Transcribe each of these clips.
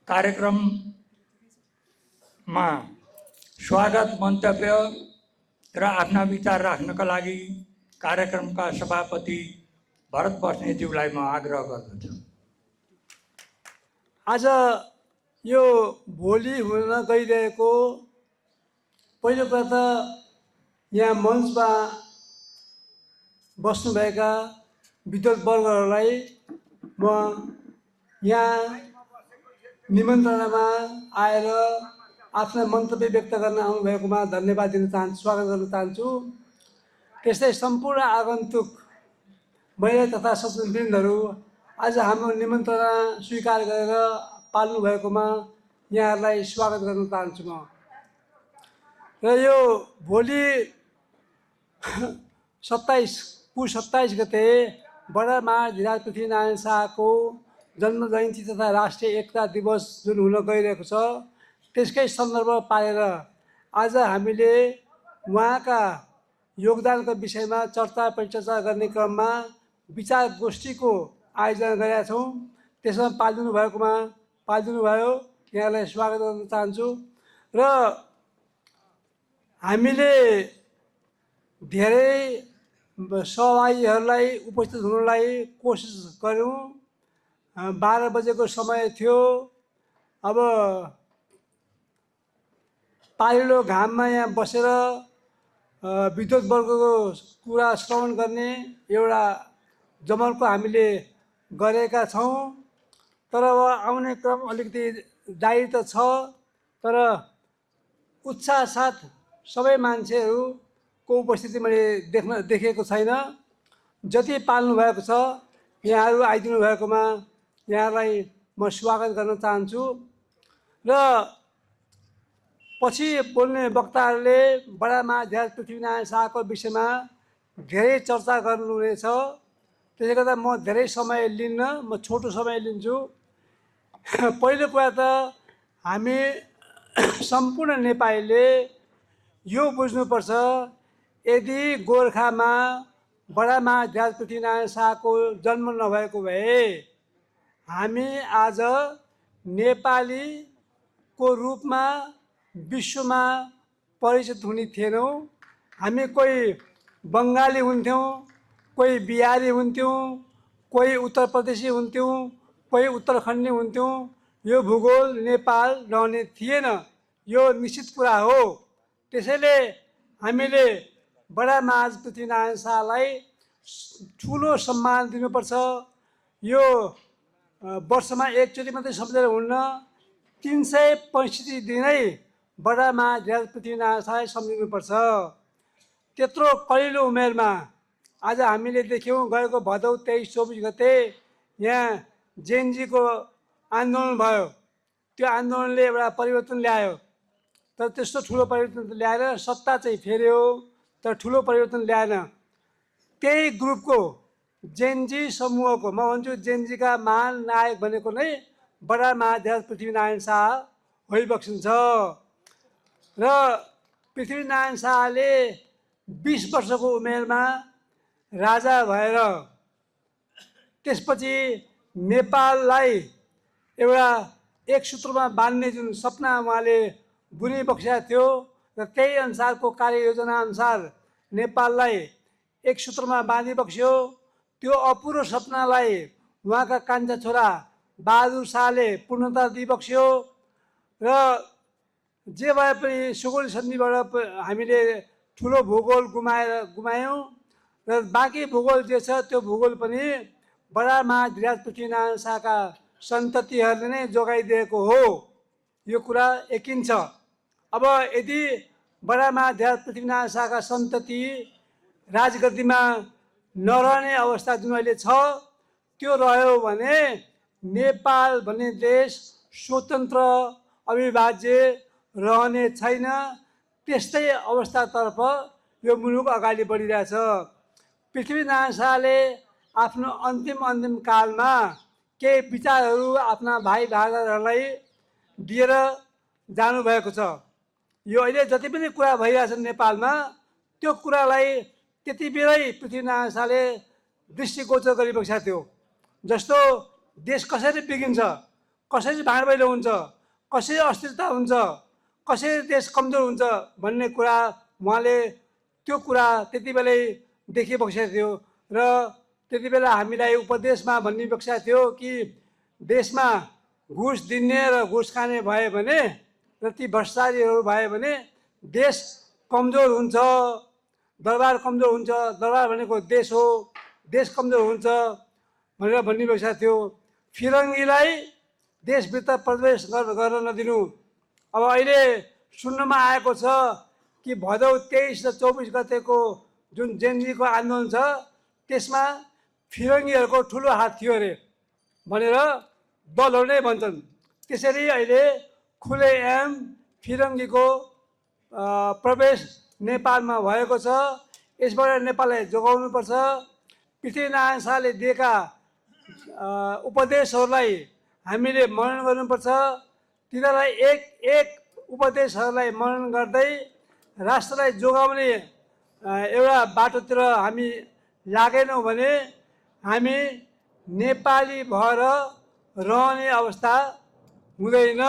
कार्यक्रममा स्वागत मन्तव्य र आफ्ना विचार राख्नका लागि कार्यक्रमका सभापति भरत बस्नेतज्यूलाई म आग्रह गर्दछु। आज यो भोलि हुन गइरहेको पहिलो कुरा त यहाँ मञ्चमा बस्नुभएका विद्वत वर्गहरूलाई म यहाँ निमन्त्रणामा आएर आफ्नो मन्तव्य व्यक्त गर्न आउनुभएकोमा धन्यवाद दिन चाहन्छु, स्वागत गर्न चाहन्छु। त्यस्तै सम्पूर्ण आगन्तुक महिला तथा सज्जनवृन्दहरू आज हाम्रो निमन्त्रणा स्वीकार गरेर पाल्नु भएकोमा यहाँहरूलाई स्वागत गर्न चाहन्छु म। र यो भोलि पुस 27 गते बडा महाधिराज पृथ्वीनारायण शाहको जन्म जयन्ती तथा राष्ट्रिय एकता दिवस जुन हुन गइरहेको छ, त्यसकै सन्दर्भ पारेर आज हामीले उहाँका योगदानको विषयमा चर्चा परिचर्चा गर्ने क्रममा विचार गोष्ठीको आयोजना गरेका छौँ। त्यसमा पाल्दिनु भयो, यहाँलाई स्वागत गर्न चाहन्छु। र हामीले धेरै सहभागीहरूलाई उपस्थित हुनलाई कोसिस गऱ्यौँ। 12 बजेको समय थियो। अब पारिलो घाममा यहाँ बसेर विद्वत वर्गको कुरा श्रवण गर्ने एउटा जमर्को हामीले गरेका छौँ। तर अब आउने क्रम अलिकति दायी त छ, तर उत्साह साथ सबै मान्छेहरूको उपस्थिति मैले देखेको छैन। जति पाल्नु भएको छ यहाँहरू आइदिनु भएकोमा यहाँलाई म स्वागत गर्न चाहन्छु। र पछि बोल्ने वक्ताहरूले बडा महाधिराज पृथ्वीनारायण शाहको विषयमा धेरै चर्चा गर्नुहुनेछ। त्यसले गर्दा म धेरै समय लिन्न, म छोटो समय लिन्छु। पहिलो कुरा त हामी सम्पूर्ण नेपालीले यो बुझ्नुपर्छ, यदि गोर्खामा बडा महाधिराज पृथ्वीनारायण शाहको जन्म नभएको भए हामी आज नेपालीको रूपमा विश्वमा परिचित हुने थिएनौँ। हामी कोही बङ्गाली हुन्थ्यौँ, कोही बिहारी हुन्थ्यौँ, कोही उत्तर प्रदेशी हुन्थ्यौँ, कोही उत्तराखण्डी हुन्थ्यौँ। यो भूगोल नेपाल रहने थिएन, यो निश्चित कुरा हो। त्यसैले हामीले बडा महाराज पृथ्वीनारायण शाहलाई ठुलो सम्मान दिनुपर्छ। यो वर्षमा एकचोटि मात्रै सम्झेर हुन्न, 365 दिनै बडा महाधिराज पृथ्वीनारायण शाहलाई सम्झिनुपर्छ। त्यत्रो कलिलो उमेरमा आज हामीले देख्यौँ, गएको भदौ 23-24 गते यहाँ जेएनजीको आन्दोलन भयो। त्यो आन्दोलनले एउटा परिवर्तन ल्यायो, तर त्यस्तो ठुलो परिवर्तन ल्याएर सत्ता चाहिँ फेर्यो, तर ठुलो परिवर्तन ल्याएन। त्यही ग्रुपको जेएनजी समूहको, म भन्छु जेएनजीका महान नायक भनेको नै बडा महाधिराज पृथ्वीनारायण शाह होइबक्सिन्छ। र पृथ्वीनारायण शाहले 20 वर्षको उमेरमा राजा भएर त्यसपछि नेपाललाई एउटा एक सूत्रमा बाँध्ने जुन सपना उहाँले बुनिबक्सेका थियो र त्यही अनुसारको कार्ययोजना अनुसार नेपाललाई एक सूत्रमा बाँधिबक्स्यो। त्यो अपुरो सपनालाई उहाँका कान्छा छोरा बहादुर शाहले पूर्णता दिइबक्स्यो। र जे भए पनि सुगौली सन्धिबाट हामीले ठुलो भूगोल गुमायौँ र बाँकी भूगोल जे छ त्यो भूगोल पनि बडा महाधिराज पृथ्वीनारायण शाहका सन्ततिहरूले नै जोगाइदिएको हो, यो कुरा यकिन छ। अब यदि बडा महाधिराज पृथ्वीनारायण शाहका सन्तति राजगद्दीमा नरहने अवस्था जुन अहिले छ, त्यो रह्यो भने नेपाल भन्ने देश स्वतन्त्र अविभाज्य रहने छैन। त्यस्तै अवस्थातर्फ यो मुलुक अगाडि बढिरहेछ। पृथ्वीनारायण शाहले आफ्नो अन्तिम कालमा केही विचारहरू आफ्ना भाइ भाइहरूलाई दिएर जानुभएको छ। यो अहिले जति पनि कुरा भइरहेछ नेपालमा, त्यो कुरालाई त्यति बेलै पृथ्वीनारायण शाहले दृष्टिगोचर गरिबक्सेको थियो। जस्तो देश कसरी बिग्रिन्छ, कसरी भाँडबैलो हुन्छ, कसरी अस्थिरता हुन्छ, कसरी देश कमजोर हुन्छ भन्ने कुरा उहाँले त्यो कुरा त्यति बेलै देखिबक्सेको थियो। र त्यति बेला हामीलाई उपदेशमा भनिबक्सेको थियो कि देशमा घुस दिने र घुस खाने भयो भने र ती भ्रष्टाचारीहरू भयो भने देश कमजोर हुन्छ, दरबार कमजोर हुन्छ, दरबार भनेको देश हो, देश कमजोर हुन्छ भनेर भनिबक्सेको थियो। फिरङ्गीलाई देशभित्र प्रवेश गर्न नदिनु। अब अहिले सुन्नमा आएको छ कि भदौ 23 र 24 गतेको जुन जेनजीको आन्दोलन छ त्यसमा फिरङ्गीहरूको ठुलो हात थियो अरे भनेर दलहरू नै भन्छन्। त्यसरी अहिले खुलेआम फिरङ्गीको प्रवेश नेपालमा भएको छ। यसबाट नेपाललाई जोगाउनुपर्छ। पृथ्वीनारायण शाहले दिएका उपदेशहरूलाई हामीले मनन गर्नुपर्छ। तिनीहरूलाई एक एक उपदेशहरूलाई मनन गर्दै राष्ट्रलाई जोगाउने एउटा बाटोतिर हामी लागेनौँ भने हामी नेपाली भएर रहने अवस्था हुँदैन।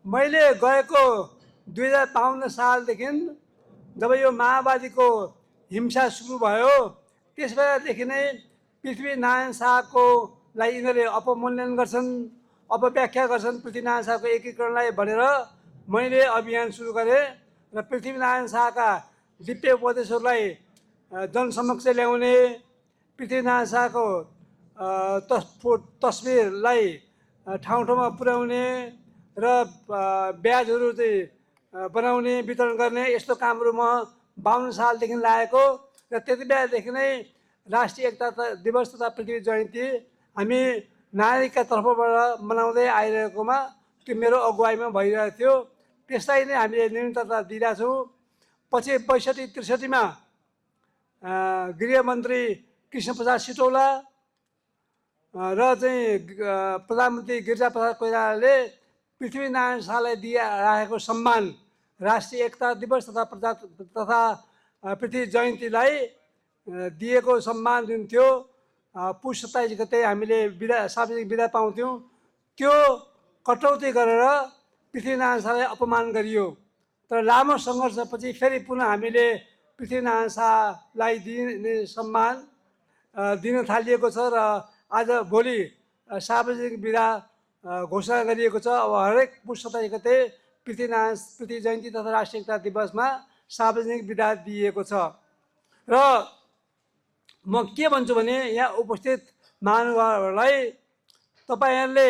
मैले गएको 2052 सालदेखि जब यो माओवादीको हिंसा सुरु भयो त्यस बेलादेखि नै पृथ्वीनारायण शाहको लाई यिनीहरूले अपमूल्यन गर्छन्, अपव्याख्या गर्छन् पृथ्वीनारायण शाहको एकीकरणलाई भनेर मैले अभियान सुरु गरेँ र पृथ्वीनारायण शाहका दिव्य उपदेशहरूलाई जनसमक्ष ल्याउने, पृथ्वीनारायण शाहको तस्बिरलाई ठाउँ ठाउँमा पुर्याउने र ब्याजहरू चाहिँ बनाउने, वितरण गर्ने यस्तो कामहरू म 52 सालदेखि लागेको र त्यति बेलादेखि नै राष्ट्रिय एकता दिवस तथा पृथ्वी जयन्ती हामी नागरिकका तर्फबाट मनाउँदै आइरहेकोमा त्यो मेरो अगुवाईमा भइरहेको थियो। त्यसलाई नै हामीले निरन्तरता दिइरहेछौँ। पछि 62-63मा गृहमन्त्री कृष्णप्रसाद सिटौला र चाहिँ प्रधानमन्त्री गिरिजाप्रसाद कोइरालाले पृथ्वीनारायण शाहलाई दिइराखेको सम्मान राष्ट्रिय एकता दिवस तथा पृथ्वी जयन्तीलाई दिएको सम्मान जुन थियो पुस 27 गते हामीले सार्वजनिक बिदा पाउँथ्यौँ, त्यो कटौती गरेर पृथ्वीनारायण शाहलाई अपमान गरियो। तर लामो सङ्घर्षपछि फेरि पुनः हामीले पृथ्वीनारायण शाहलाई दिने सम्मान दिन थालिएको छ र आज भोलि सार्वजनिक बिदा घोषणा गरिएको छ। अब हरेक पुस 27 गते पृथ्वी जयन्ती तथा राष्ट्रिय एकता दिवसमा सार्वजनिक बिदा दिएको छ। र म के भन्छु भने यहाँ उपस्थित महानुभावहरूलाई तपाईँहरूले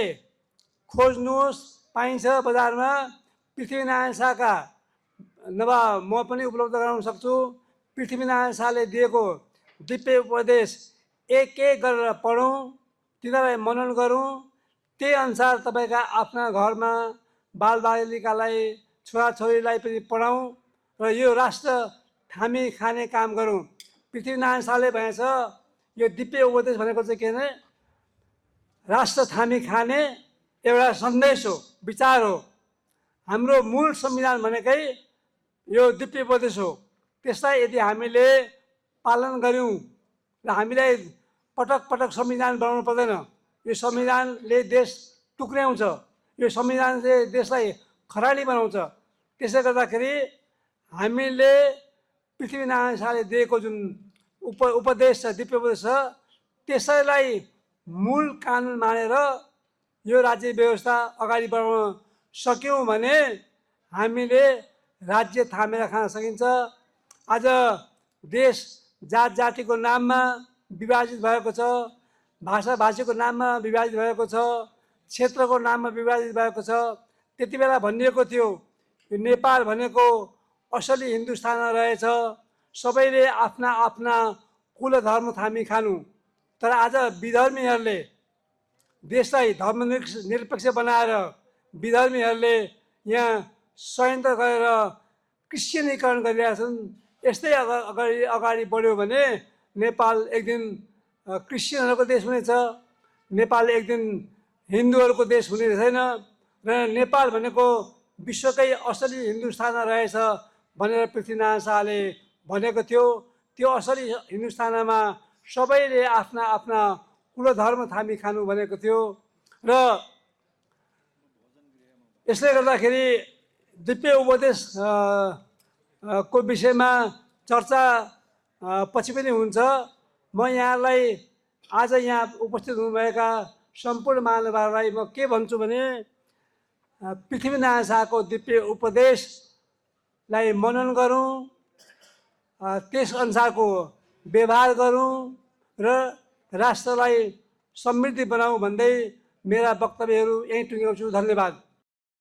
खोज्नुहोस्, पाइन्छ बजारमा पृथ्वीनारायण शाहका, नभए म पनि उपलब्ध गराउन सक्छु। पृथ्वीनारायण शाहले दिएको दिव्य उपदेश एक एक गरेर पढौँ, तिनीहरूलाई मनन गरौँ। त्यही अनुसार तपाईँका आफ्ना घरमा बालबालिकालाई, छोराछोरीलाई पनि पढाउँ र यो राष्ट्र थामी खाने काम गरौँ। पृथ्वीनारायण शाहले भनेछ यो दिव्य उपदेश भनेको चाहिँ के भने राष्ट्र थामी खाने एउटा सन्देश हो, विचार हो। हाम्रो मूल संविधान भनेकै यो दिव्य उपदेश हो। त्यसलाई यदि हामीले पालन गऱ्यौँ र हामीलाई पटक पटक संविधान बनाउनु पर्दैन। यो संविधानले देश टुक्र्याउँछ, यो संविधानले देशलाई खरानी बनाउँछ। त्यसले गर्दाखेरि हामीले पृथ्वीनारायण शाहले दिएको जुन उपदेश छ, दिव्य उपदेश छ, त्यसैलाई मूल कानुन मानेर यो राज्य व्यवस्था अगाडि बढाउन सक्यौँ भने हामीले राज्य थामेर खान सकिन्छ। आज देश जात जातिको नाममा विभाजित भएको छ, भाषा भाषीको नाममा विभाजित भएको छ, क्षेत्रको नाममा विभाजित भएको छ। त्यति बेला भनिएको थियो यो नेपाल भनेको असली हिन्दुस्तान रहेछ, सबैले आफ्ना आफ्ना कुल धर्म थामी खानु। तर आज विधर्मीहरूले देशलाई धर्मनिरपेक्ष बनाएर विधर्मीहरूले यहाँ षड्यन्त्र गरेर क्रिस्चियनीकरण गरिरहेछन्। यस्तै अगाडि बढ्यो भने नेपाल एक दिन क्रिस्चियनहरूको देश हुनेछ, नेपाल एक दिन हिन्दूहरूको देश हुने छैन र नेपाल भनेको विश्वकै असली हिन्दुस्तान रहेछ भनेर पृथ्वीनारायण शाहले भनेको थियो। त्यो असली हिन्दुस्तानमा सबैले आफ्ना आफ्ना कुल धर्म थामी खानु भनेको थियो। र यसले गर्दाखेरि दिव्य उपदेश को विषयमा चर्चा पछि पनि हुन्छ। म यहाँलाई आज यहाँ उपस्थित हुनुभएका सम्पूर्ण महानुभावलाई म के भन्छु भने पृथ्वीनारायण शाहको दिव्य उपदेशलाई मनन गरौँ, त्यसअनुसारको व्यवहार गरौँ र राष्ट्रलाई समृद्धि बनाऊ भन्दै मेरा वक्तव्यहरू यहीँ टुङ्ग्याउँछु। धन्यवाद।